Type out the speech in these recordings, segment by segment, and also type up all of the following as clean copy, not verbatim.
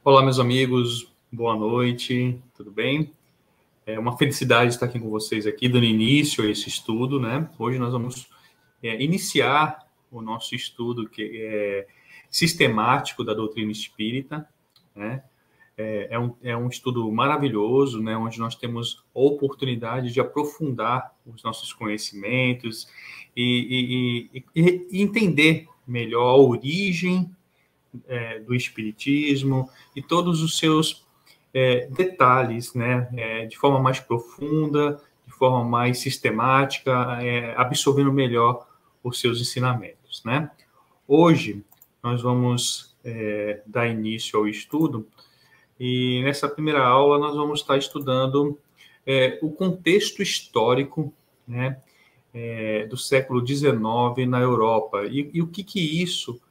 Olá, meus amigos, boa noite, tudo bem? É uma felicidade estar aqui com vocês aqui, dando início a esse estudo, né? Hoje nós vamos iniciar o nosso estudo que é sistemático da doutrina espírita, né? É um estudo maravilhoso, né? Onde nós temos a oportunidade de aprofundar os nossos conhecimentos e entender melhor a origem do espiritismo e todos os seus detalhes, né, de forma mais profunda, de forma mais sistemática, absorvendo melhor os seus ensinamentos, né? Hoje nós vamos dar início ao estudo e nessa primeira aula nós vamos estar estudando o contexto histórico, né, do século XIX na Europa e o que isso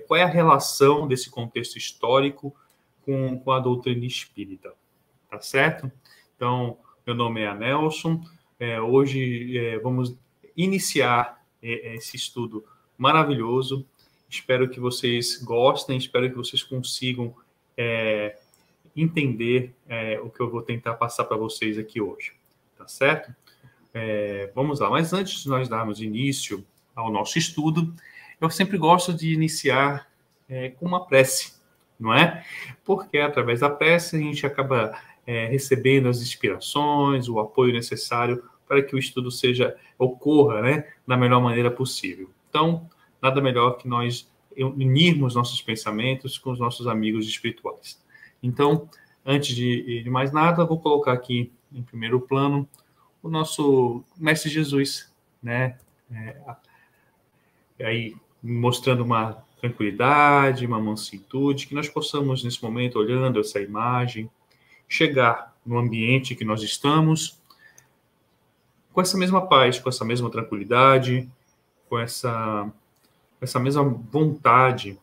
qual é a relação desse contexto histórico com a doutrina espírita, tá certo? Então, meu nome é Anelson, hoje vamos iniciar esse estudo maravilhoso, espero que vocês gostem, espero que vocês consigam entender o que eu vou tentar passar para vocês aqui hoje, tá certo? Vamos lá, mas antes de nós darmos início ao nosso estudo, eu sempre gosto de iniciar com uma prece, não é? Porque através da prece a gente acaba recebendo as inspirações, o apoio necessário para que o estudo ocorra, né, da melhor maneira possível. Então, nada melhor que nós unirmos nossos pensamentos com os nossos amigos espirituais. Então, antes de mais nada, eu vou colocar aqui em primeiro plano o nosso Mestre Jesus, né? Aí mostrando uma tranquilidade, uma mansuetude, que nós possamos, nesse momento, olhando essa imagem, chegar no ambiente que nós estamos, com essa mesma paz, com essa mesma tranquilidade, com essa mesma vontade,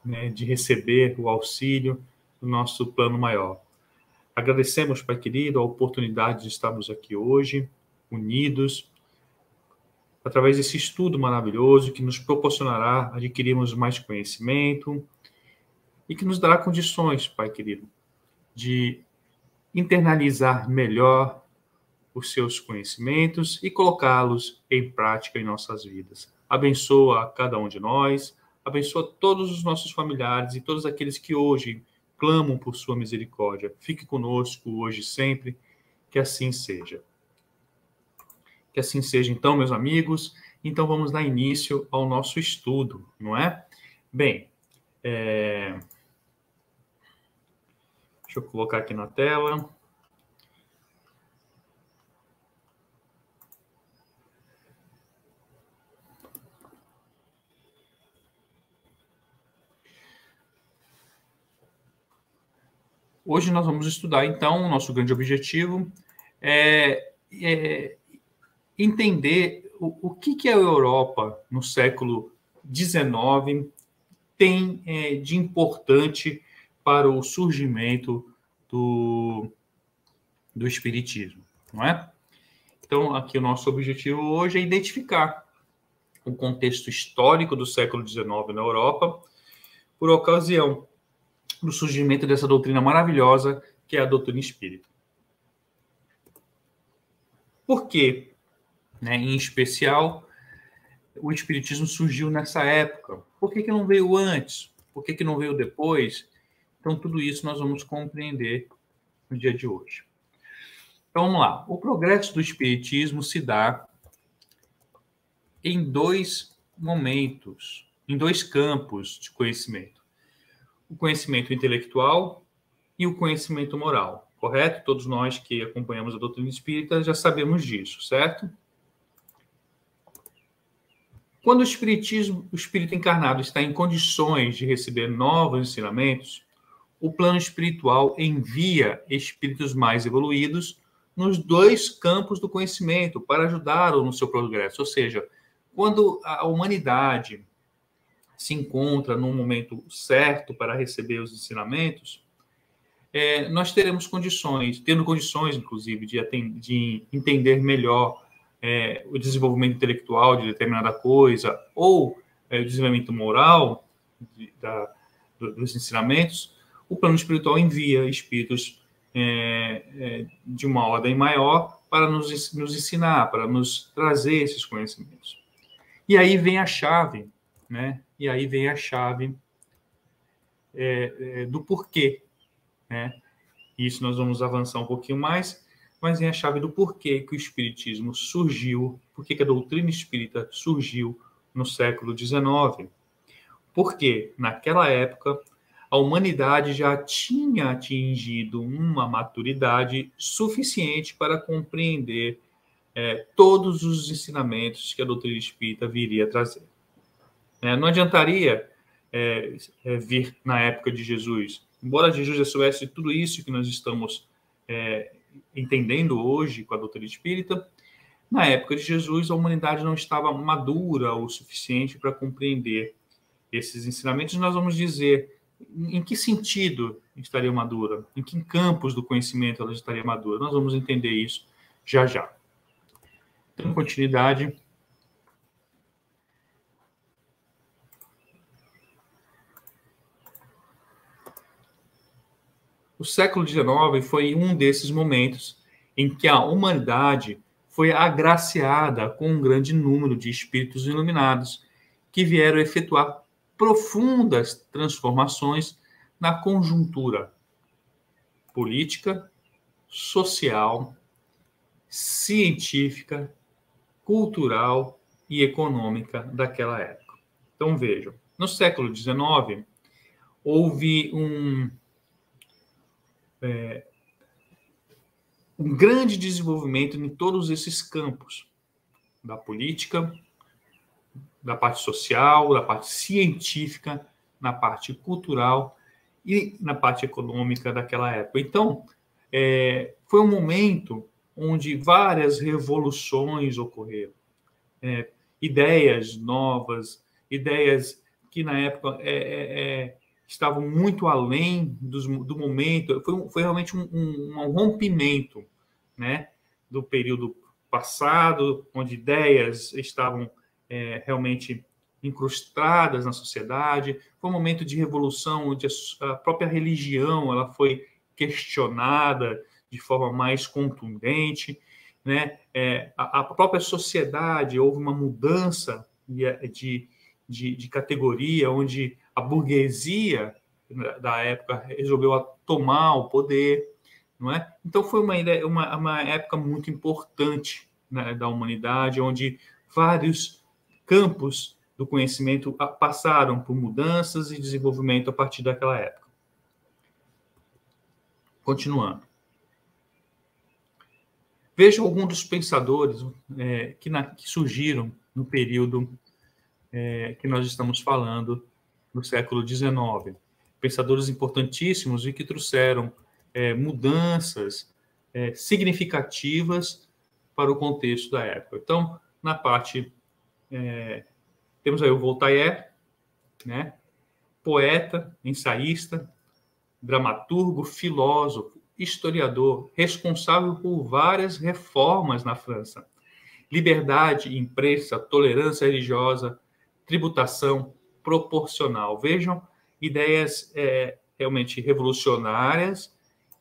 né, de receber o auxílio do nosso plano maior. Agradecemos, Pai querido, a oportunidade de estarmos aqui hoje, unidos, através desse estudo maravilhoso que nos proporcionará adquirirmos mais conhecimento e que nos dará condições, Pai querido, de internalizar melhor os seus conhecimentos e colocá-los em prática em nossas vidas. Abençoa a cada um de nós, abençoa todos os nossos familiares e todos aqueles que hoje clamam por sua misericórdia. Fique conosco hoje e sempre, que assim seja. Que assim seja, então, meus amigos. Então, vamos dar início ao nosso estudo, não é? Bem, deixa eu colocar aqui na tela. Hoje nós vamos estudar, então, o nosso grande objetivo é entender o que a Europa, no século XIX, tem de importante para o surgimento do Espiritismo, não é? Então, aqui o nosso objetivo hoje é identificar o contexto histórico do século XIX na Europa, por ocasião do surgimento dessa doutrina maravilhosa que é a doutrina espírita. Por quê? Né? Em especial, o espiritismo surgiu nessa época. Por que não veio antes? Por que não veio depois? Então, tudo isso nós vamos compreender no dia de hoje. Então, vamos lá. O progresso do espiritismo se dá em dois momentos, em dois campos de conhecimento. O conhecimento intelectual e o conhecimento moral, correto? Todos nós que acompanhamos a doutrina espírita já sabemos disso, certo? Quando o espírito encarnado está em condições de receber novos ensinamentos, o plano espiritual envia espíritos mais evoluídos nos dois campos do conhecimento para ajudá-lo no seu progresso. Ou seja, quando a humanidade se encontra num momento certo para receber os ensinamentos, nós teremos condições, inclusive, de entender melhor o desenvolvimento intelectual de determinada coisa ou o desenvolvimento moral dos ensinamentos. o plano espiritual envia espíritos de uma ordem maior para nos ensinar, para nos trazer esses conhecimentos. E aí vem a chave, né? E aí vem a chave do porquê, né? Isso nós vamos avançar um pouquinho mais, mas vem a chave do porquê que o Espiritismo surgiu, porquê que a doutrina espírita surgiu no século XIX. Porque, naquela época, a humanidade já tinha atingido uma maturidade suficiente para compreender todos os ensinamentos que a doutrina espírita viria a trazer. Não adiantaria vir na época de Jesus. Embora Jesus já soubesse tudo isso que nós estamos entendendo hoje com a doutrina espírita, na época de Jesus a humanidade não estava madura o suficiente para compreender esses ensinamentos. Nós vamos dizer em que sentido estaria madura, em que campos do conhecimento ela estaria madura. Nós vamos entender isso já já. Então, continuidade. O século XIX foi um desses momentos em que a humanidade foi agraciada com um grande número de espíritos iluminados que vieram efetuar profundas transformações na conjuntura política, social, científica, cultural e econômica daquela época. Então, vejam, no século XIX, houve um grande desenvolvimento em todos esses campos, da política, da parte social, da parte científica, na parte cultural e na parte econômica daquela época. Então, foi um momento onde várias revoluções ocorreram. Ideias novas, ideias que na época estavam muito além do momento. Foi realmente um rompimento, né, do período passado, onde ideias estavam realmente incrustadas na sociedade. Foi um momento de revolução, onde a própria religião ela foi questionada de forma mais contundente, né? A própria sociedade, houve uma mudança de categoria, onde a burguesia da época resolveu tomar o poder, não é? Então foi uma época muito importante, né, da humanidade, onde vários campos do conhecimento passaram por mudanças e desenvolvimento a partir daquela época. Continuando. Veja alguns dos pensadores que surgiram no período que nós estamos falando, no século XIX. Pensadores importantíssimos e que trouxeram mudanças significativas para o contexto da época. Então, na parte... temos aí o Voltaire, né? Poeta, ensaísta, dramaturgo, filósofo, historiador, responsável por várias reformas na França. Liberdade, imprensa, tolerância religiosa, tributação proporcional. Vejam, ideias realmente revolucionárias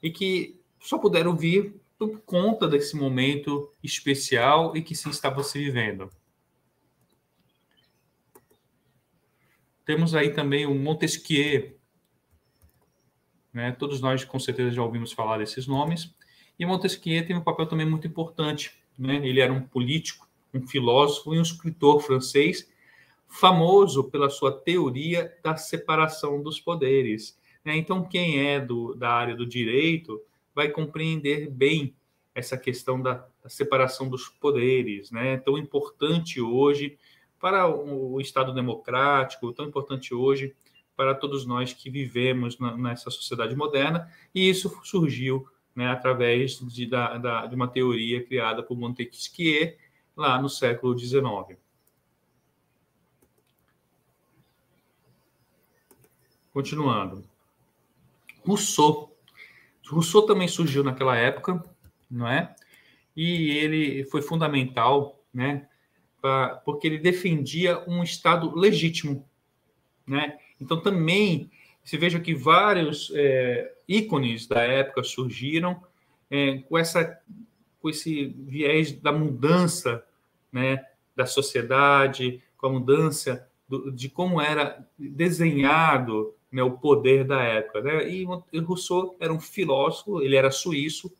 e que só puderam vir por conta desse momento especial e que se estava se vivendo. Temos aí também o Montesquieu, né? Todos nós, com certeza, já ouvimos falar desses nomes. E Montesquieu tem um papel também muito importante, né? Ele era um político, um filósofo e um escritor francês, famoso pela sua teoria da separação dos poderes, né? Então, quem é da área do direito vai compreender bem essa questão da separação dos poderes, né? Tão importante hoje para o Estado democrático, tão importante hoje para todos nós que vivemos nessa sociedade moderna, e isso surgiu, né, através de uma teoria criada por Montesquieu lá no século XIX. Continuando. Rousseau também surgiu naquela época, não é? E ele foi fundamental, né, porque ele defendia um Estado legítimo, né? Então também Se veja que vários ícones da época surgiram com esse viés da mudança, né, da sociedade, com a mudança de como era desenhado, né, o poder da época, né? E Rousseau era um filósofo, ele era suíço,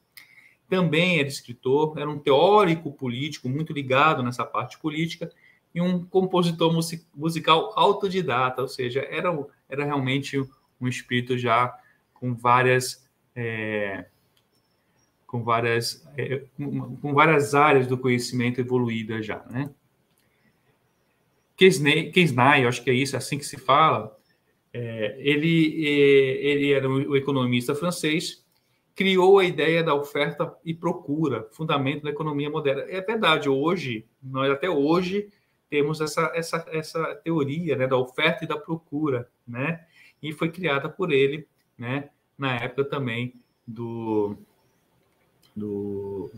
também era escritor, era um teórico político muito ligado nessa parte política e um compositor musical autodidata, ou seja, era realmente um espírito já com várias com várias áreas do conhecimento evoluídas já, né? Quesnay, eu acho que é isso, assim que se fala, ele era um economista francês, criou a ideia da oferta e procura, fundamento da economia moderna. É verdade, nós até hoje temos essa teoria, né, da oferta e da procura, né? E foi criada por ele, né, na época também do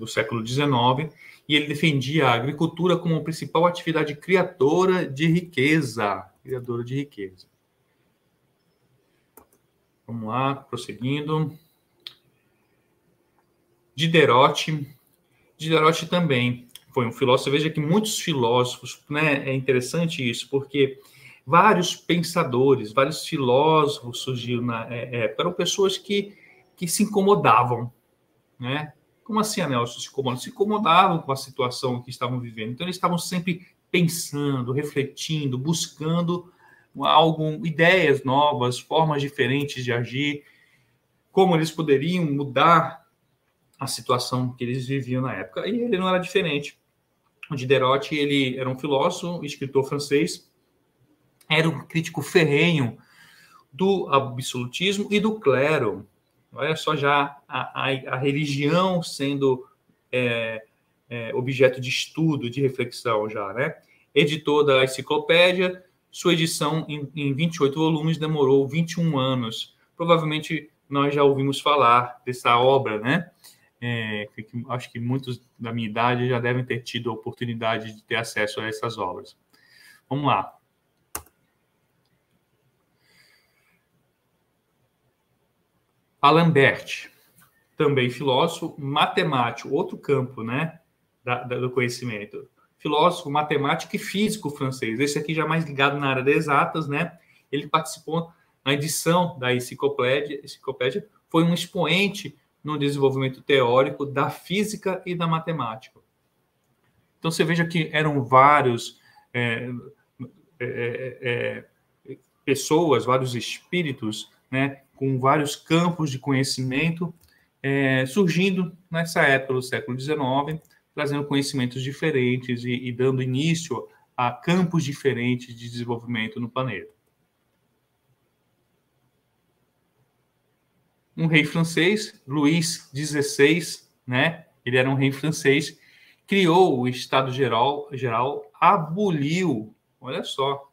século XIX, e ele defendia a agricultura como principal atividade criadora de riqueza. Criadora de riqueza. Vamos lá, prosseguindo. Diderot também foi um filósofo. Veja que muitos filósofos, né? É interessante isso, porque vários pensadores, vários filósofos surgiram na época, eram pessoas que se incomodavam, né? Como assim, Anelson, se incomodavam? Se incomodavam com a situação que estavam vivendo. Então, eles estavam sempre pensando, refletindo, buscando ideias novas, formas diferentes de agir, como eles poderiam mudar a situação que eles viviam na época. E ele não era diferente. O Diderot, ele era um filósofo, escritor francês, era um crítico ferrenho do absolutismo e do clero. Olha só já a religião sendo objeto de estudo, de reflexão já, né? Editor da enciclopédia, sua edição em 28 volumes demorou 21 anos. Provavelmente nós já ouvimos falar dessa obra, né? Acho que muitos da minha idade já devem ter tido a oportunidade de ter acesso a essas obras. Vamos lá. Alembert, também filósofo, matemático, outro campo, né, do conhecimento. Filósofo, matemático e físico francês. Esse aqui já mais ligado na área das exatas, né? Ele participou na edição da enciclopédia, foi um expoente no desenvolvimento teórico da física e da matemática. Então, você veja que eram vários pessoas, vários espíritos, né, com vários campos de conhecimento surgindo nessa época do século XIX, trazendo conhecimentos diferentes e dando início a campos diferentes de desenvolvimento no planeta. Um rei francês, Luís XVI, né? Ele era um rei francês, criou o Estado Geral, aboliu, olha só,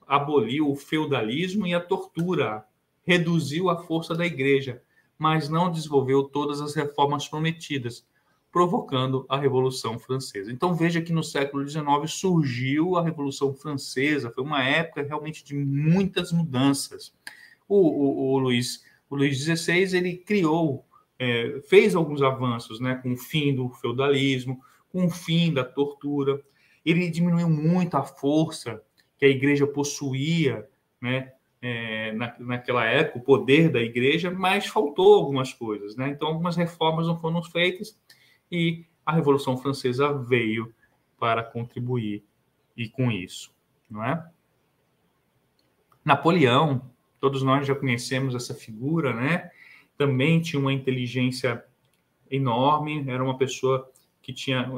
aboliu o feudalismo e a tortura, reduziu a força da igreja, mas não desenvolveu todas as reformas prometidas, provocando a Revolução Francesa. Então, veja que no século XIX surgiu a Revolução Francesa, foi uma época realmente de muitas mudanças. O Luís XVI, ele criou, fez alguns avanços, né, com o fim do feudalismo, com o fim da tortura. Ele diminuiu muito a força que a igreja possuía, né, naquela época, o poder da igreja, mas faltou algumas coisas, né? Então, algumas reformas não foram feitas e a Revolução Francesa veio para contribuir e com isso, não é? Napoleão, todos nós já conhecemos essa figura, né? Também tinha uma inteligência enorme, era uma pessoa que tinha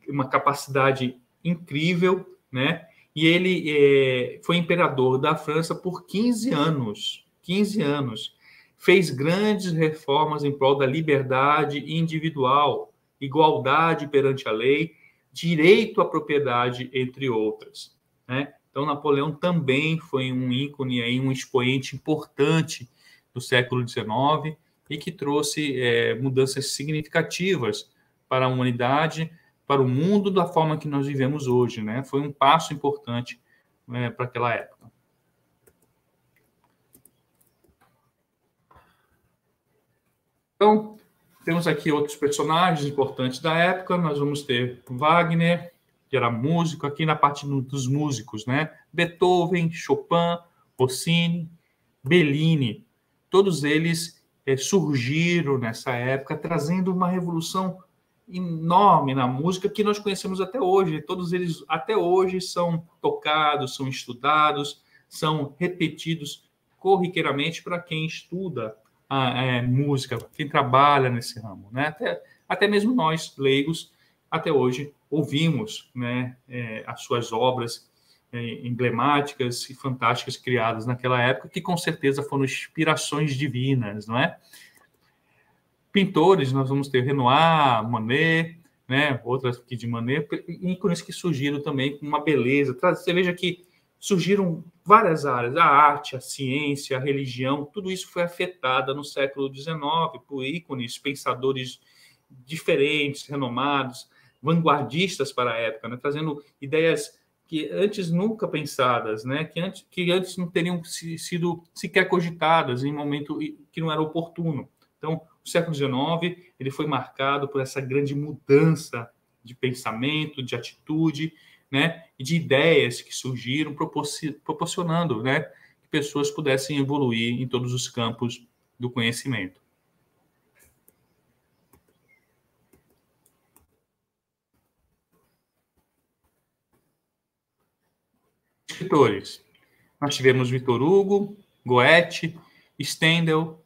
uma capacidade incrível, né? E ele foi imperador da França por 15 anos. 15 anos. Fez grandes reformas em prol da liberdade individual, igualdade perante a lei, direito à propriedade, entre outras, né? Então, Napoleão também foi um ícone, aí, um expoente importante do século XIX e que trouxe mudanças significativas para a humanidade, para o mundo da forma que nós vivemos hoje, né? Foi um passo importante para aquela época. Temos aqui outros personagens importantes da época. Nós vamos ter Wagner, que era músico, aqui na parte dos músicos, né? Beethoven, Chopin, Rossini, Bellini. Todos eles surgiram nessa época, trazendo uma revolução enorme na música que nós conhecemos até hoje. Todos eles, até hoje, são tocados, são estudados, são repetidos corriqueiramente para quem estuda a música, quem trabalha nesse ramo, né? Até mesmo nós, leigos, até hoje ouvimos, né, as suas obras emblemáticas e fantásticas criadas naquela época, que com certeza foram inspirações divinas, não é? Pintores, nós vamos ter Renoir, Monet, né, outras aqui de Monet, ícones que surgiram também com uma beleza. Você veja que surgiram várias áreas, a arte, a ciência, a religião, tudo isso foi afetado no século XIX por ícones, pensadores diferentes, renomados, vanguardistas para a época, né, trazendo ideias que antes nunca pensadas, né, que antes não teriam sido sequer cogitadas em momento que não era oportuno. Então, o século XIX ele foi marcado por essa grande mudança de pensamento, de atitude, né, e de ideias que surgiram, proporcionando, né, que pessoas pudessem evoluir em todos os campos do conhecimento. Escritores. Nós tivemos Victor Hugo, Goethe, Stendhal,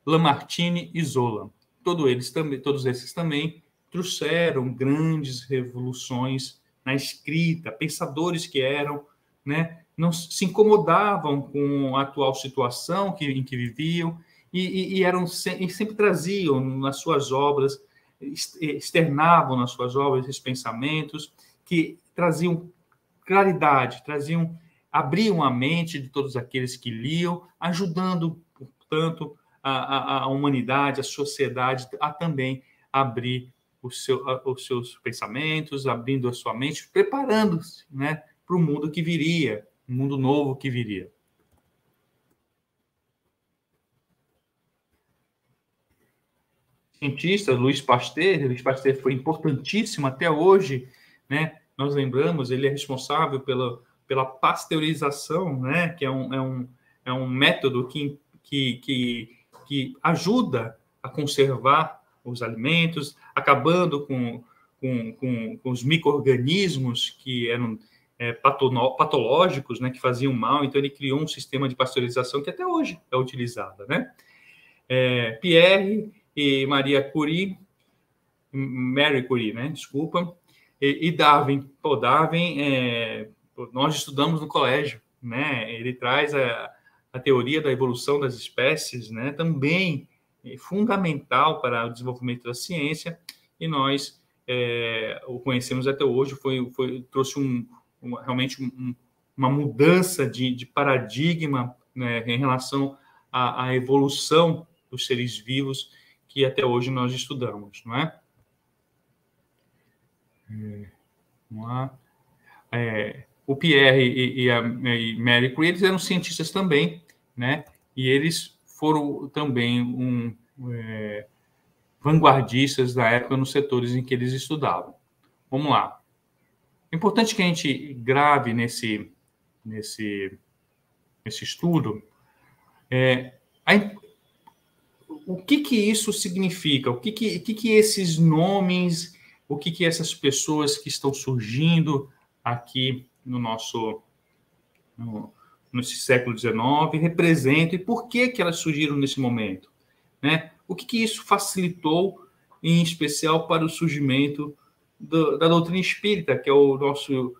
Lamartine e Zola. Todos esses também trouxeram grandes revoluções na escrita, pensadores que eram, né, não se incomodavam com a atual situação em que viviam e sempre traziam nas suas obras, externavam nas suas obras esses pensamentos que traziam claridade, abriam a mente de todos aqueles que liam, ajudando, portanto, a humanidade, a sociedade a também abrir os seus pensamentos, abrindo a sua mente, preparando-se, né, para o mundo que viria, um mundo novo que viria. Cientista, Louis Pasteur foi importantíssimo até hoje, né? Nós lembramos, ele é responsável pela pasteurização, né? Que é um método que ajuda a conservar os alimentos, acabando com os micro-organismos que eram patológicos, né, que faziam mal. Então, ele criou um sistema de pasteurização que até hoje é utilizado, né? Pierre e Maria Curie, Mary Curie, né? Desculpa. E Darwin. Darwin, nós estudamos no colégio, né? Ele traz a teoria da evolução das espécies, né? Também fundamental para o desenvolvimento da ciência, e nós o conhecemos até hoje, trouxe realmente uma mudança de paradigma, né, em relação à evolução dos seres vivos que até hoje nós estudamos, não é? Vamos lá. O Pierre e Mary Curie, eles eram cientistas também, né? E eles foram também vanguardistas da época nos setores em que eles estudavam. Vamos lá. É importante que a gente grave nesse estudo o que isso significa, o que esses nomes, o que essas pessoas que estão surgindo aqui nesse século XIX representam e por que elas surgiram nesse momento, né? O que isso facilitou, em especial para o surgimento da doutrina espírita, que é o nosso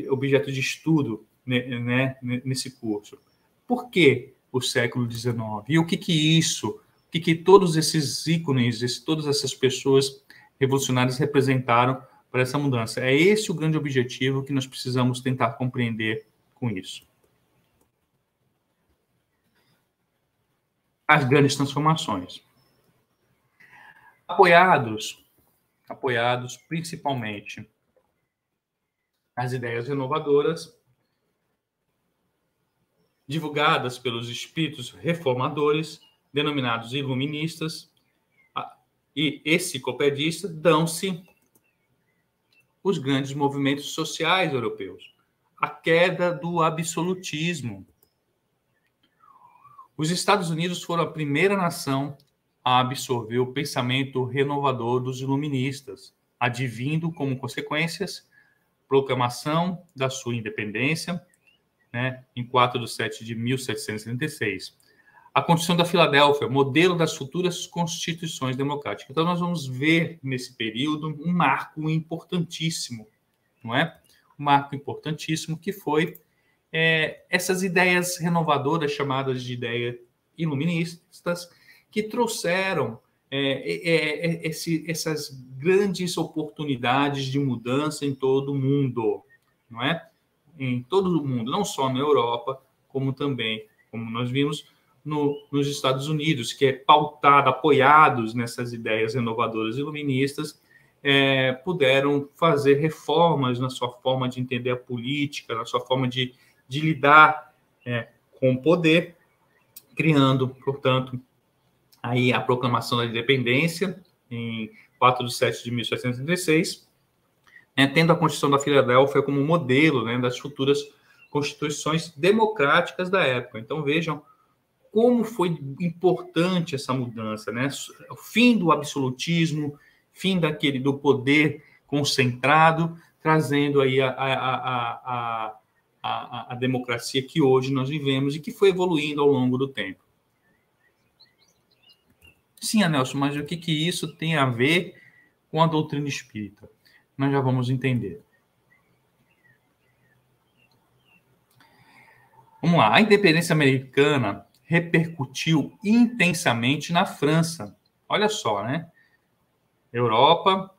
objeto de estudo, né, nesse curso. Por que o século XIX? E o que todos esses ícones, todas essas pessoas revolucionárias representaram para essa mudança? É esse o grande objetivo que nós precisamos tentar compreender com isso. As grandes transformações. Apoiados principalmente nas ideias renovadoras, divulgadas pelos espíritos reformadores, denominados iluministas, e enciclopedista dão-se os grandes movimentos sociais europeus. A queda do absolutismo. Os Estados Unidos foram a primeira nação a absorver o pensamento renovador dos iluministas, advindo como consequências proclamação da sua independência, né, em 4 de 7 de 1776. A Constituição da Filadélfia, modelo das futuras constituições democráticas. Então, nós vamos ver nesse período um marco importantíssimo, não é? Um marco importantíssimo que foi essas ideias renovadoras, chamadas de ideias iluministas, que trouxeram essas grandes oportunidades de mudança em todo o mundo, não é? Em todo o mundo, não só na Europa, como também, como nós vimos, nos Estados Unidos, que é pautado, apoiados nessas ideias renovadoras iluministas, puderam fazer reformas na sua forma de entender a política, na sua forma de lidar com o poder, criando, portanto, aí a proclamação da independência em 4 de 7 de 1776, tendo a Constituição da Filadélfia como modelo, né, das futuras constituições democráticas da época. Então, vejam como foi importante essa mudança, né? O fim do absolutismo, fim do poder concentrado, trazendo aí a democracia que hoje nós vivemos e que foi evoluindo ao longo do tempo. Sim, Anelson, mas o que isso tem a ver com a doutrina espírita? Nós já vamos entender. Vamos lá. A independência americana repercutiu intensamente na França. Olha só, né? Europa,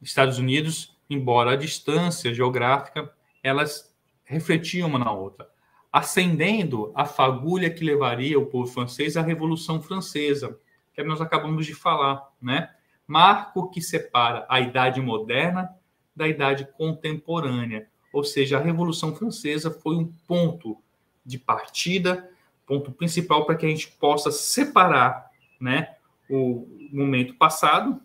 Estados Unidos, embora a distância geográfica, elas refletiam uma na outra, acendendo a fagulha que levaria o povo francês à Revolução Francesa, que nós acabamos de falar, né? Marco que separa a Idade Moderna da Idade Contemporânea. Ou seja, a Revolução Francesa foi um ponto de partida, ponto principal para que a gente possa separar, né, o momento passado,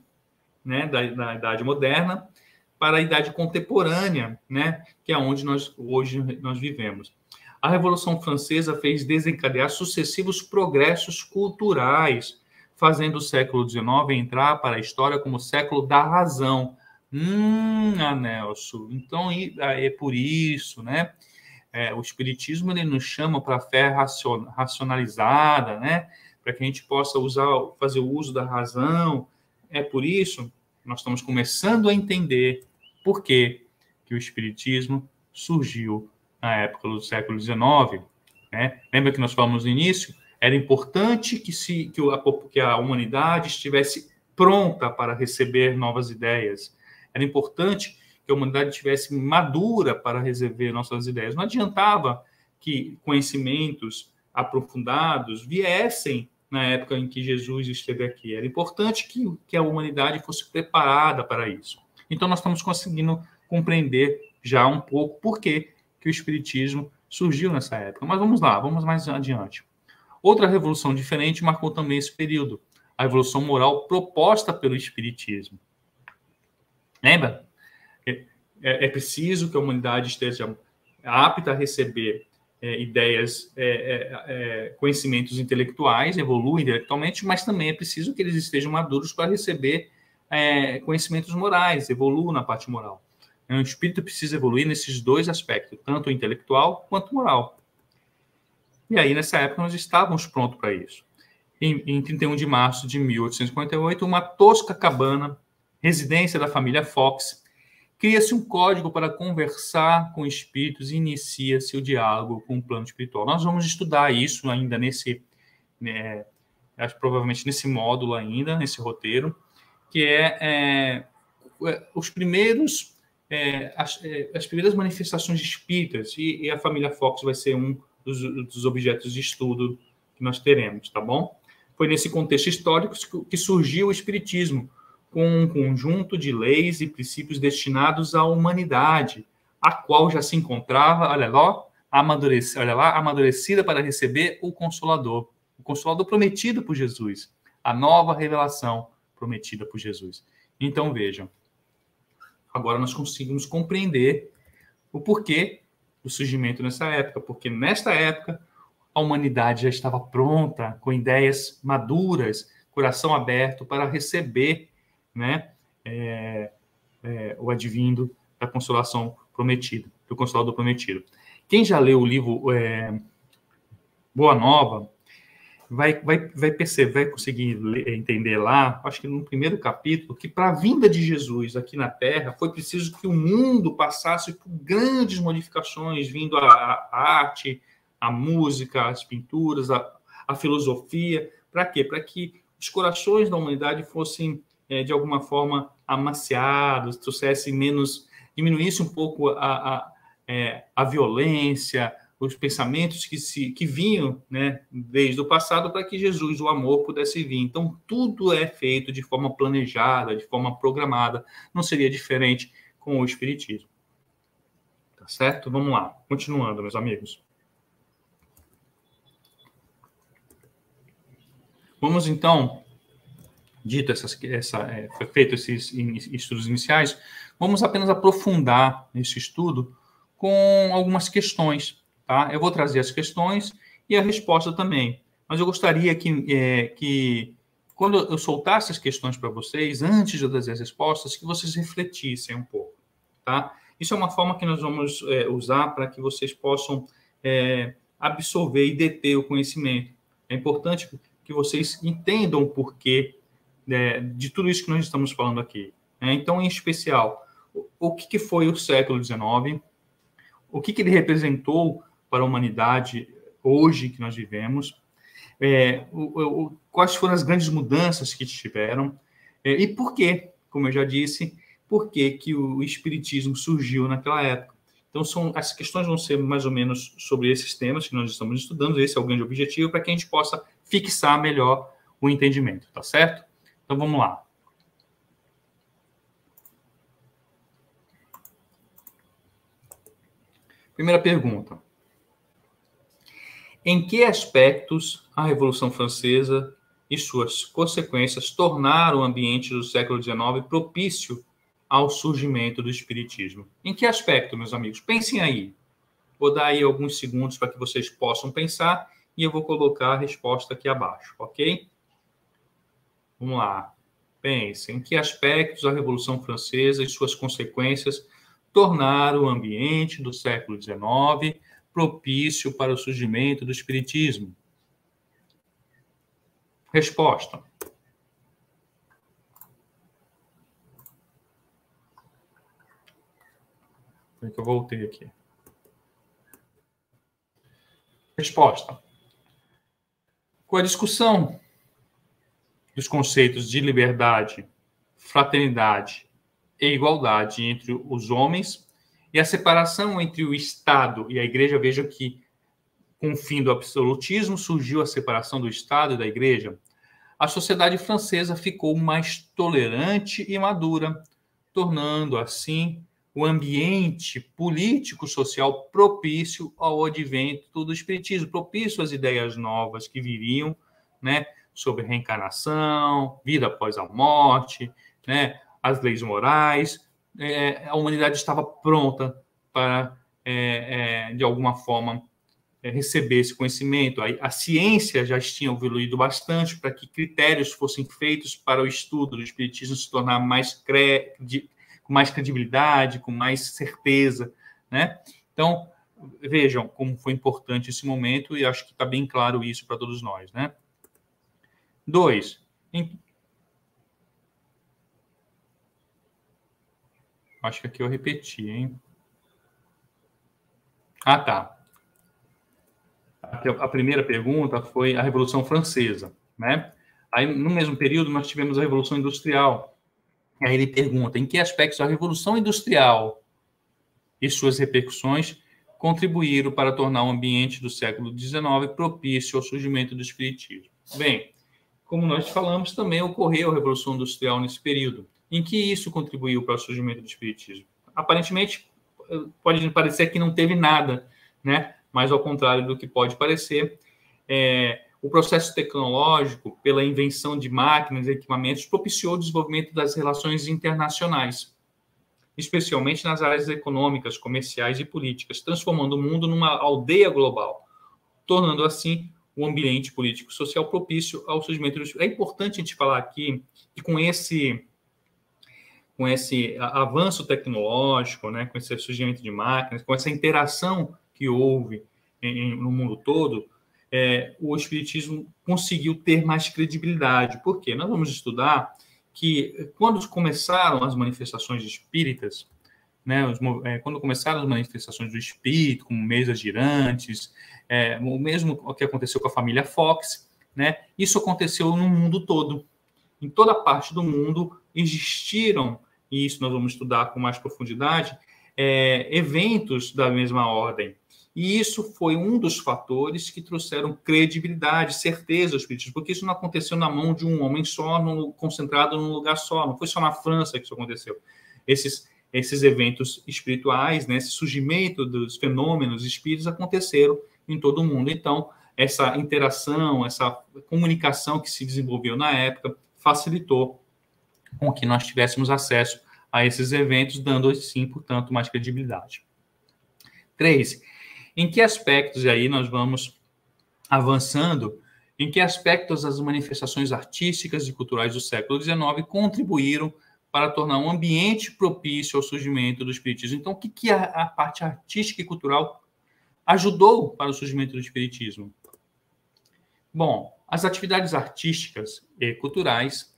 né, da Idade Moderna para a Idade Contemporânea, né, que é onde hoje nós vivemos. A Revolução Francesa fez desencadear sucessivos progressos culturais, fazendo o século XIX entrar para a história como o século da razão. Nelson, então é por isso, né? O Espiritismo ele nos chama para a fé racionalizada, né? Para que a gente possa fazer o uso da razão. É por isso nós estamos começando a entender por que o Espiritismo surgiu na época do século XIX. Né? Lembra que nós falamos no início? Era importante que a humanidade estivesse pronta para receber novas ideias. Era importante que a humanidade estivesse madura para receber nossas ideias. Não adiantava que conhecimentos aprofundados viessem na época em que Jesus esteve aqui. Era importante que a humanidade fosse preparada para isso. Então, nós estamos conseguindo compreender já um pouco por que o Espiritismo surgiu nessa época. Mas vamos lá, vamos mais adiante. Outra revolução diferente marcou também esse período, a revolução moral proposta pelo Espiritismo. Lembra? É preciso que a humanidade esteja apta a receber ideias, conhecimentos intelectuais, evoluam intelectualmente, mas também é preciso que eles estejam maduros para receber conhecimentos morais, evoluam na parte moral. O espírito precisa evoluir nesses dois aspectos, tanto o intelectual quanto o moral. E aí, nessa época, nós estávamos prontos para isso. Em 31 de março de 1858, uma tosca cabana, residência da família Fox, cria-se um código para conversar com espíritos e inicia-se o diálogo com o plano espiritual. Nós vamos estudar isso ainda provavelmente nesse módulo ainda, nesse roteiro, que os primeiros, as primeiras manifestações espíritas, e a família Fox vai ser um dos objetos de estudo que nós teremos, tá bom? Foi nesse contexto histórico que surgiu o Espiritismo, com um conjunto de leis e princípios destinados à humanidade, a qual já se encontrava, amadurecida para receber o Consolador prometido por Jesus, a nova revelação prometida por Jesus. Então, vejam, agora nós conseguimos compreender o porquê do surgimento nessa época, porque nesta época a humanidade já estava pronta, com ideias maduras, coração aberto para receber, né, o advindo da consolação prometida, do Consolador prometido. Quem já leu o livro Boa Nova vai perceber, vai conseguir entender lá, acho que no primeiro capítulo, que para a vinda de Jesus aqui na Terra foi preciso que o mundo passasse por grandes modificações, vindo a arte, a música, as pinturas, a filosofia. Para quê? Para que os corações da humanidade fossem, de alguma forma, amaciados, diminuísse um pouco a violência, os pensamentos que vinham, né, desde o passado, para que Jesus, o amor, pudesse vir. Então, tudo é feito de forma planejada, de forma programada. Não seria diferente com o Espiritismo. Tá certo? Vamos lá. Continuando, meus amigos. Vamos, então, feito esses estudos iniciais, vamos apenas aprofundar esse estudo com algumas questões. Tá? Eu vou trazer as questões e a resposta também. Mas eu gostaria que quando eu soltasse as questões para vocês, antes de eu trazer as respostas, que vocês refletissem um pouco. Tá? Isso é uma forma que nós vamos usar para que vocês possam absorver e deter o conhecimento. É importante que vocês entendam o porquê de tudo isso que nós estamos falando aqui. Então, em especial, o que foi o século XIX, o que ele representou para a humanidade hoje que nós vivemos, quais foram as grandes mudanças que tiveram, e por quê, como eu já disse, por que o Espiritismo surgiu naquela época. Então, as questões vão ser mais ou menos sobre esses temas que nós estamos estudando, esse é o grande objetivo, para que a gente possa fixar melhor o entendimento, tá certo? Então, vamos lá. Primeira pergunta. Em que aspectos a Revolução Francesa e suas consequências tornaram o ambiente do século XIX propício ao surgimento do Espiritismo? Em que aspecto, meus amigos? Pensem aí. Vou dar aí alguns segundos para que vocês possam pensar e eu vou colocar a resposta aqui abaixo, ok? Vamos lá. Pensem. Em que aspectos a Revolução Francesa e suas consequências tornaram o ambiente do século XIX propício para o surgimento do Espiritismo? Resposta. Como é que eu voltei aqui? Resposta. Com a discussão dos conceitos de liberdade, fraternidade e igualdade entre os homens e a separação entre o Estado e a Igreja, veja que com o fim do absolutismo surgiu a separação do Estado e da Igreja, a sociedade francesa ficou mais tolerante e madura, tornando assim o ambiente político-social propício ao advento do Espiritismo, propício às ideias novas que viriam, né, sobre reencarnação, vida após a morte, né, as leis morais. A humanidade estava pronta para, de alguma forma, receber esse conhecimento. A ciência já tinha evoluído bastante para que critérios fossem feitos para o estudo do Espiritismo se tornar com mais credibilidade, com mais certeza, né? Então, vejam como foi importante esse momento e acho que está bem claro isso para todos nós, né? 2. Acho que aqui eu repeti, hein? Ah, tá. A primeira pergunta foi a Revolução Francesa, né? Aí, no mesmo período, nós tivemos a Revolução Industrial. Aí ele pergunta, em que aspectos a Revolução Industrial e suas repercussões contribuíram para tornar o ambiente do século XIX propício ao surgimento do Espiritismo? Bem, como nós falamos, também ocorreu a Revolução Industrial nesse período. Em que isso contribuiu para o surgimento do Espiritismo? Aparentemente, pode parecer que não teve nada, né? Mas, ao contrário do que pode parecer, O processo tecnológico, pela invenção de máquinas e equipamentos, propiciou o desenvolvimento das relações internacionais, especialmente nas áreas econômicas, comerciais e políticas, transformando o mundo numa aldeia global, tornando assim o ambiente político-social propício ao surgimento dos... É importante a gente falar aqui que com esse avanço tecnológico, né, com esse surgimento de máquinas, com essa interação que houve no mundo todo, o espiritismo conseguiu ter mais credibilidade. Por quê? Nós vamos estudar que quando começaram as manifestações espíritas, né, quando começaram as manifestações do espírito, como mesas girantes, o mesmo que aconteceu com a família Fox, né, isso aconteceu no mundo todo. Em toda parte do mundo existiram, e isso nós vamos estudar com mais profundidade, eventos da mesma ordem. E isso foi um dos fatores que trouxeram credibilidade, certeza ao espiritismo, porque isso não aconteceu na mão de um homem só, concentrado num lugar só. Não foi só na França que isso aconteceu. Esses eventos espirituais, né, esse surgimento dos fenômenos espíritas aconteceram em todo o mundo. Então, essa interação, essa comunicação que se desenvolveu na época facilitou com que nós tivéssemos acesso a esses eventos, dando, sim, portanto, mais credibilidade. 3. Em que aspectos, e aí nós vamos avançando, em que aspectos as manifestações artísticas e culturais do século XIX contribuíram para tornar um ambiente propício ao surgimento do espiritismo? Então, o que a parte artística e cultural ajudou para o surgimento do espiritismo? Bom, as atividades artísticas e culturais,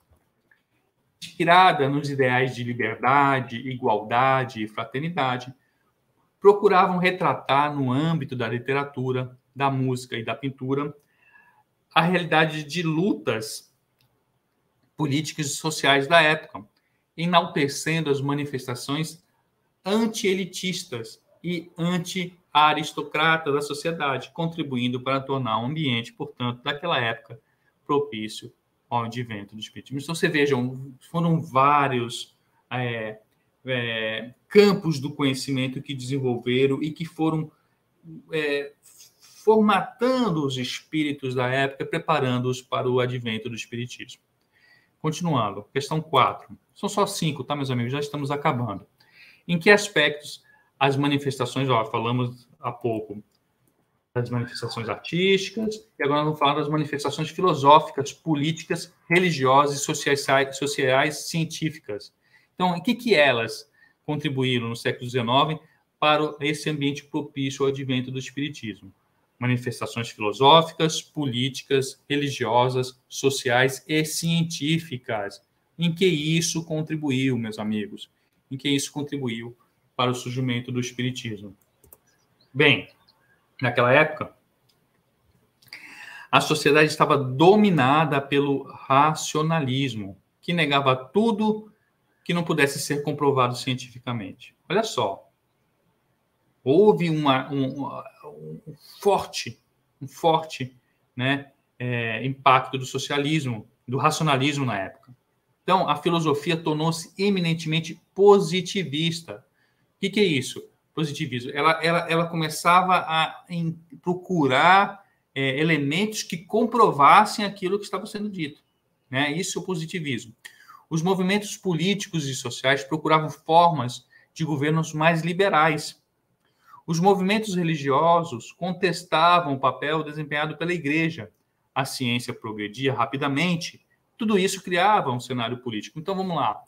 inspiradas nos ideais de liberdade, igualdade e fraternidade, procuravam retratar, no âmbito da literatura, da música e da pintura, a realidade de lutas políticas e sociais da época, enaltecendo as manifestações anti-elitistas e anti-aristocrata da sociedade, contribuindo para tornar o ambiente, portanto, daquela época, propício ao advento do espiritismo. Então, você veja, foram vários campos do conhecimento que desenvolveram e que foram formatando os espíritos da época, preparando-os para o advento do espiritismo. Continuando, questão 4. São só 5, tá, meus amigos? Já estamos acabando. Em que aspectos as manifestações, falamos há pouco das manifestações artísticas, e agora vamos falar das manifestações filosóficas, políticas, religiosas e sociais científicas. Então, em que elas contribuíram no século XIX para esse ambiente propício ao advento do espiritismo? Manifestações filosóficas, políticas, religiosas, sociais e científicas. Em que isso contribuiu, meus amigos? Em que isso contribuiu para o surgimento do espiritismo? Bem, naquela época, a sociedade estava dominada pelo racionalismo, que negava tudo que não pudesse ser comprovado cientificamente. Olha só, houve um forte impacto do socialismo, do racionalismo na época. Então, a filosofia tornou-se eminentemente positivista. O que é isso? Positivismo. Ela começava a procurar elementos que comprovassem aquilo que estava sendo dito. Né? Isso é o positivismo. Os movimentos políticos e sociais procuravam formas de governos mais liberais. Os movimentos religiosos contestavam o papel desempenhado pela igreja. A ciência progredia rapidamente. Tudo isso criava um cenário político. Então, vamos lá.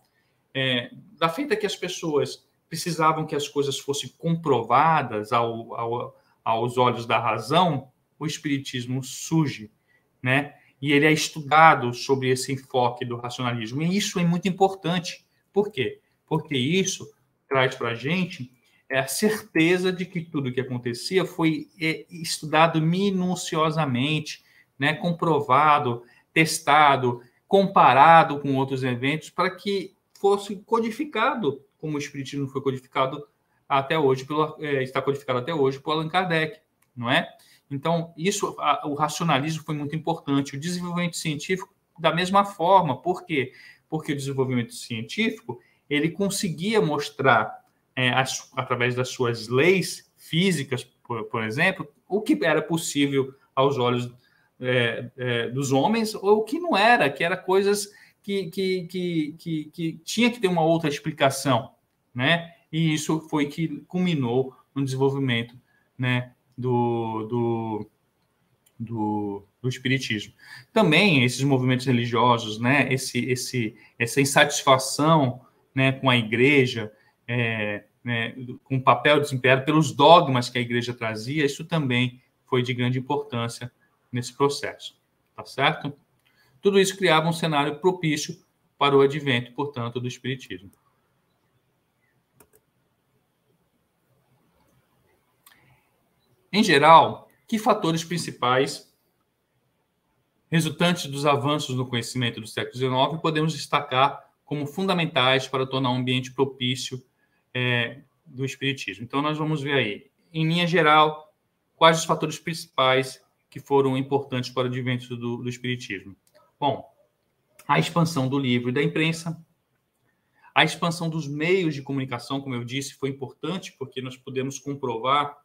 Da feita que as pessoas precisavam que as coisas fossem comprovadas aos olhos da razão, o espiritismo surge, né? E ele é estudado sobre esse enfoque do racionalismo. E isso é muito importante. Por quê? Porque isso traz para a gente a certeza de que tudo o que acontecia foi estudado minuciosamente, né? Comprovado, testado, comparado com outros eventos, para que fosse codificado, como o espiritismo foi codificado até hoje, está codificado até hoje por Allan Kardec, não é? Então, o racionalismo foi muito importante. O desenvolvimento científico, da mesma forma. Por quê? Porque o desenvolvimento científico, ele conseguia mostrar, através das suas leis físicas, por exemplo, o que era possível aos olhos dos homens, ou o que não era, que era coisas que tinha que ter uma outra explicação, né? E isso foi que culminou no desenvolvimento, né, do espiritismo. Também esses movimentos religiosos, né, essa insatisfação, né, com a igreja, né, com o papel desempenhado pelos dogmas que a igreja trazia, isso também foi de grande importância nesse processo, tá certo? Tudo isso criava um cenário propício para o advento, portanto, do espiritismo. Em geral, que fatores principais resultantes dos avanços no conhecimento do século XIX podemos destacar como fundamentais para tornar um ambiente propício do espiritismo? Então, nós vamos ver aí, em linha geral, quais os fatores principais que foram importantes para o advento do espiritismo. Bom, a expansão do livro e da imprensa, a expansão dos meios de comunicação, como eu disse, foi importante porque nós podemos comprovar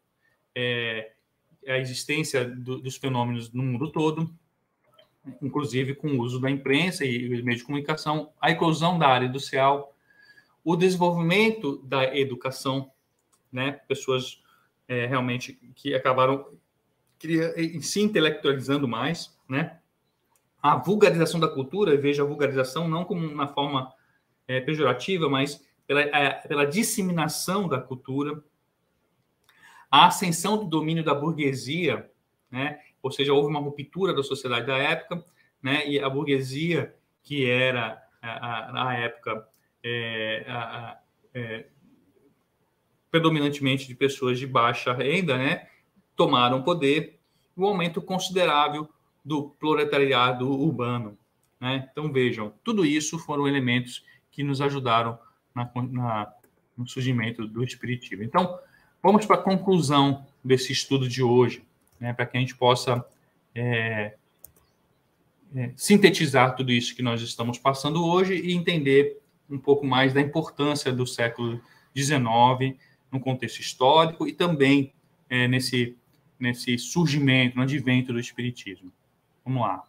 a existência dos fenômenos no mundo todo, inclusive com o uso da imprensa e os meios de comunicação, a eclosão da área industrial, o desenvolvimento da educação, né? Pessoas realmente que acabaram se intelectualizando mais, né? A vulgarização da cultura, veja a vulgarização não como na forma pejorativa, mas pela disseminação da cultura, a ascensão do domínio da burguesia, né? Ou seja, houve uma ruptura da sociedade da época, né? E a burguesia, que era, na época, predominantemente de pessoas de baixa renda, né? Tomaram poder, um aumento considerável do proletariado urbano, né? Então, vejam, tudo isso foram elementos que nos ajudaram no surgimento do espiritismo. Então, vamos para a conclusão desse estudo de hoje, né, para que a gente possa sintetizar tudo isso que nós estamos passando hoje e entender um pouco mais da importância do século XIX no contexto histórico e também nesse surgimento, no advento do espiritismo. Vamos lá.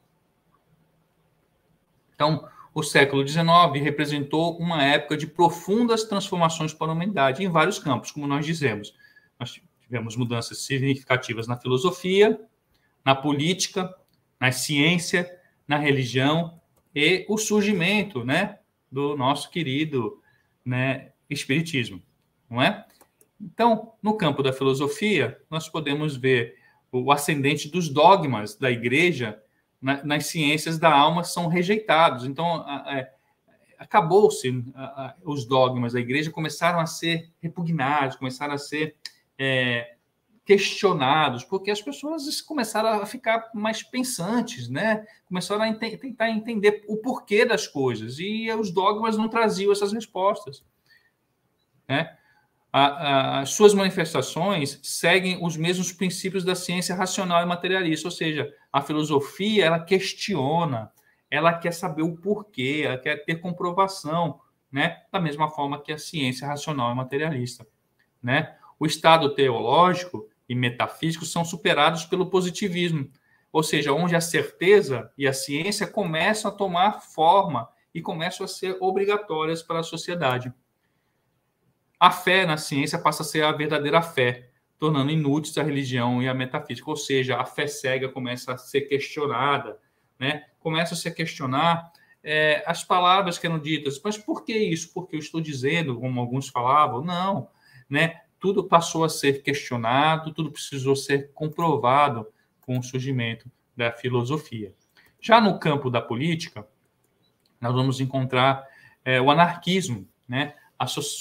Então, o século XIX representou uma época de profundas transformações para a humanidade em vários campos, como nós dizemos. Nós tivemos mudanças significativas na filosofia, na política, na ciência, na religião e o surgimento, né, do nosso querido, né, espiritismo, não é? Então, no campo da filosofia, nós podemos ver o ascendente dos dogmas da igreja nas ciências da alma são rejeitados. Então, acabou-se os dogmas da igreja, começaram a ser repugnados, começaram a ser questionados, porque as pessoas começaram a ficar mais pensantes, né? Começaram a tentar entender o porquê das coisas, e os dogmas não traziam essas respostas, né? As suas manifestações seguem os mesmos princípios da ciência racional e materialista, ou seja, a filosofia, ela questiona, ela quer saber o porquê, ela quer ter comprovação, né? Da mesma forma que a ciência racional e materialista, né? O estado teológico e metafísico são superados pelo positivismo, ou seja, onde a certeza e a ciência começam a tomar forma e começam a ser obrigatórias para a sociedade. A fé na ciência passa a ser a verdadeira fé, tornando inúteis a religião e a metafísica, ou seja, a fé cega começa a ser questionada, né? Começa a se questionar as palavras que eram ditas, mas por que isso? Porque eu estou dizendo, como alguns falavam? Não, né? Tudo passou a ser questionado, tudo precisou ser comprovado com o surgimento da filosofia. Já no campo da política, nós vamos encontrar o anarquismo, né?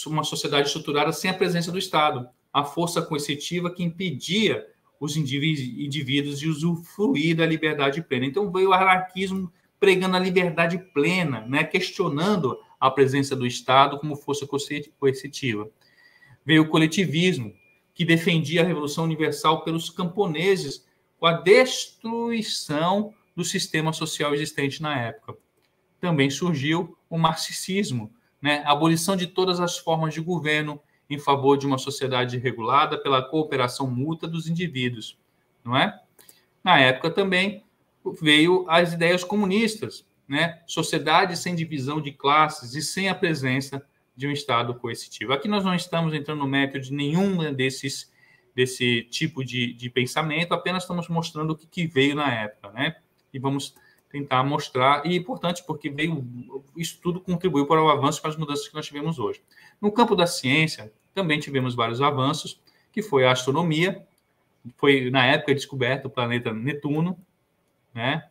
Uma sociedade estruturada sem a presença do Estado, a força coercitiva que impedia os indivíduos de usufruir da liberdade plena. Então, veio o anarquismo pregando a liberdade plena, né? Questionando a presença do Estado como força coercitiva. Veio o coletivismo, que defendia a Revolução Universal pelos camponeses com a destruição do sistema social existente na época. Também surgiu o marxismo, né? A abolição de todas as formas de governo em favor de uma sociedade regulada pela cooperação mútua dos indivíduos, não é? Na época também, veio as ideias comunistas, né? Sociedade sem divisão de classes e sem a presença de um Estado coercitivo. Aqui nós não estamos entrando no mérito de nenhum desse tipo de pensamento, apenas estamos mostrando o que veio na época, né? E vamos tentar mostrar, e é importante porque isso tudo contribuiu para o avanço, para as mudanças que nós tivemos hoje. No campo da ciência, também tivemos vários avanços, que foi a astronomia, foi na época descoberto o planeta Netuno, né?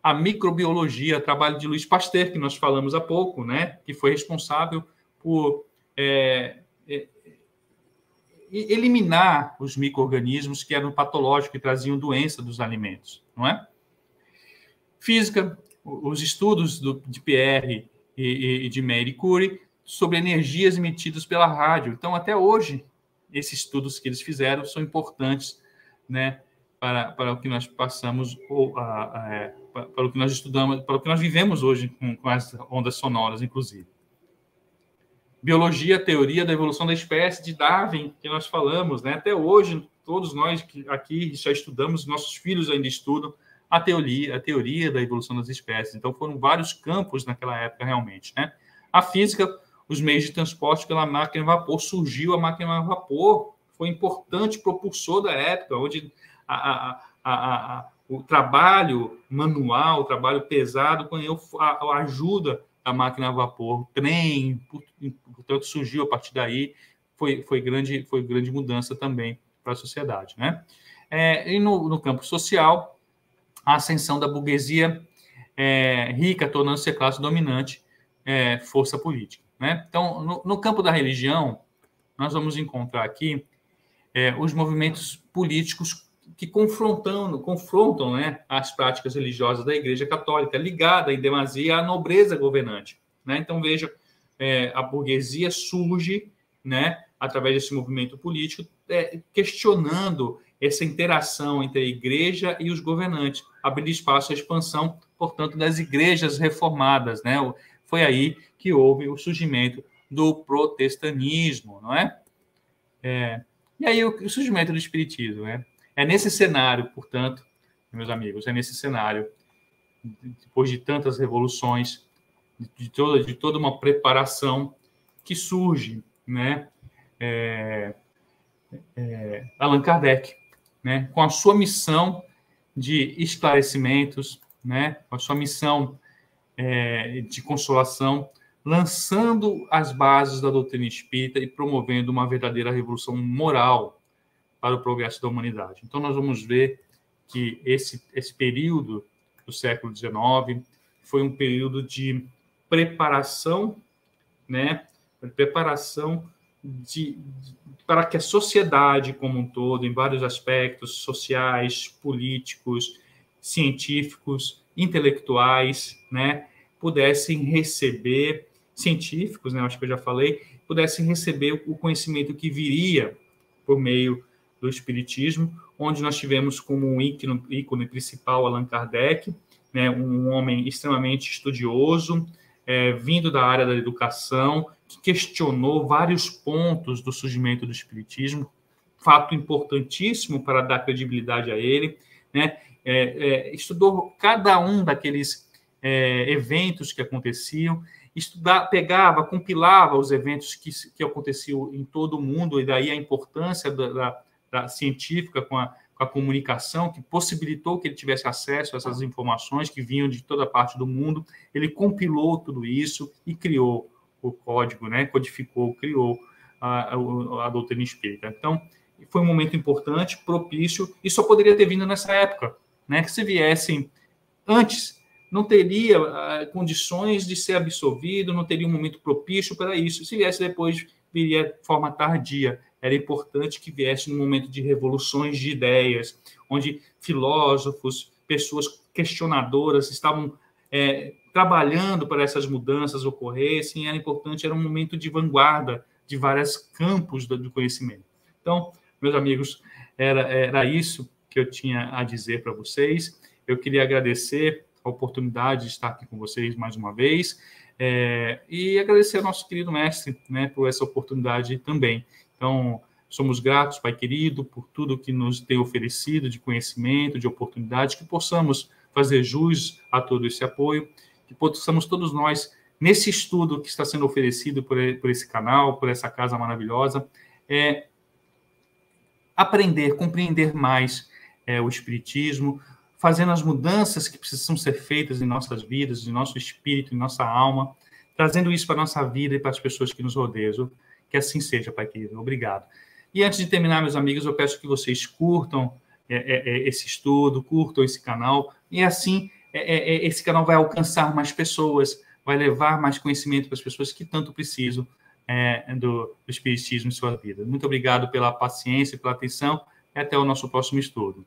A microbiologia, trabalho de Louis Pasteur, que nós falamos há pouco, né? Que foi responsável por eliminar os micro-organismos que eram patológicos e traziam doença dos alimentos, não é? Física, os estudos de Pierre e de Marie Curie sobre energias emitidas pela rádio. Então, até hoje, esses estudos que eles fizeram são importantes, né, para o que nós passamos, para o que nós estudamos, para o que nós vivemos hoje com as ondas sonoras, inclusive. Biologia, teoria da evolução da espécie, de Darwin, que nós falamos, né? Até hoje, todos nós que aqui já estudamos, nossos filhos ainda estudam a teoria da evolução das espécies. Então, foram vários campos naquela época, realmente, né? A física, os meios de transporte pela máquina a vapor, surgiu a máquina a vapor, foi importante propulsor da época, onde o trabalho manual, o trabalho pesado, ganhou a ajuda da máquina a vapor, trem, portanto, surgiu a partir daí, foi grande mudança também para a sociedade, né? E no campo social, a ascensão da burguesia rica, tornando-se a classe dominante, força política, né? Então, no campo da religião, nós vamos encontrar aqui os movimentos políticos que confrontam, né, as práticas religiosas da Igreja Católica, ligada em demasia à nobreza governante, né? Então, veja, a burguesia surge, né, através desse movimento político, questionando essa interação entre a igreja e os governantes, abrindo espaço à expansão, portanto, das igrejas reformadas, né? Foi aí que houve o surgimento do protestantismo, não é? E aí o surgimento do espiritismo, né? É nesse cenário, portanto, meus amigos, é nesse cenário, depois de tantas revoluções, de toda uma preparação, que surge, né? Allan Kardec, né? Com a sua missão de esclarecimentos, né? Com a sua missão de consolação, lançando as bases da doutrina espírita e promovendo uma verdadeira revolução moral para o progresso da humanidade. Então, nós vamos ver que esse período do século XIX foi um período de preparação, né? Preparação para que a sociedade como um todo, em vários aspectos sociais, políticos, científicos, intelectuais, né, pudessem receber, científicos, né, acho que eu já falei, pudessem receber o conhecimento que viria por meio do Espiritismo, onde nós tivemos como um ícone principal Allan Kardec, né, um homem extremamente estudioso, vindo da área da educação, que questionou vários pontos do surgimento do Espiritismo, fato importantíssimo para dar credibilidade a ele, né? Estudou cada um daqueles eventos que aconteciam, pegava, compilava os eventos que aconteciam em todo o mundo, e daí a importância da científica com a comunicação, que possibilitou que ele tivesse acesso a essas informações que vinham de toda parte do mundo. Ele compilou tudo isso e criou o código, né? Codificou, criou a doutrina espírita. Então, foi um momento importante, propício, e só poderia ter vindo nessa época, né? Que se viessem antes, não teria condições de ser absolvido, não teria um momento propício para isso. Se viesse depois, viria de forma tardia. Era importante que viesse num momento de revoluções de ideias, onde filósofos, pessoas questionadoras estavam trabalhando para essas mudanças ocorressem. Era importante, era um momento de vanguarda de vários campos do conhecimento. Então, meus amigos, era isso que eu tinha a dizer para vocês. Eu queria agradecer a oportunidade de estar aqui com vocês mais uma vez, e agradecer ao nosso querido mestre, né, por essa oportunidade também. Então, somos gratos, Pai querido, por tudo que nos tem oferecido de conhecimento, de oportunidade, que possamos fazer jus a todo esse apoio, que possamos todos nós, nesse estudo que está sendo oferecido por esse canal, por essa casa maravilhosa, aprender, compreender mais o Espiritismo, fazendo as mudanças que precisam ser feitas em nossas vidas, em nosso espírito, em nossa alma, trazendo isso para a nossa vida e para as pessoas que nos rodeiam. Que assim seja, Pai querido. Obrigado. E antes de terminar, meus amigos, eu peço que vocês curtam esse estudo, curtam esse canal, e assim esse canal vai alcançar mais pessoas, vai levar mais conhecimento para as pessoas que tanto precisam do Espiritismo em sua vida. Muito obrigado pela paciência, pela atenção, e até o nosso próximo estudo.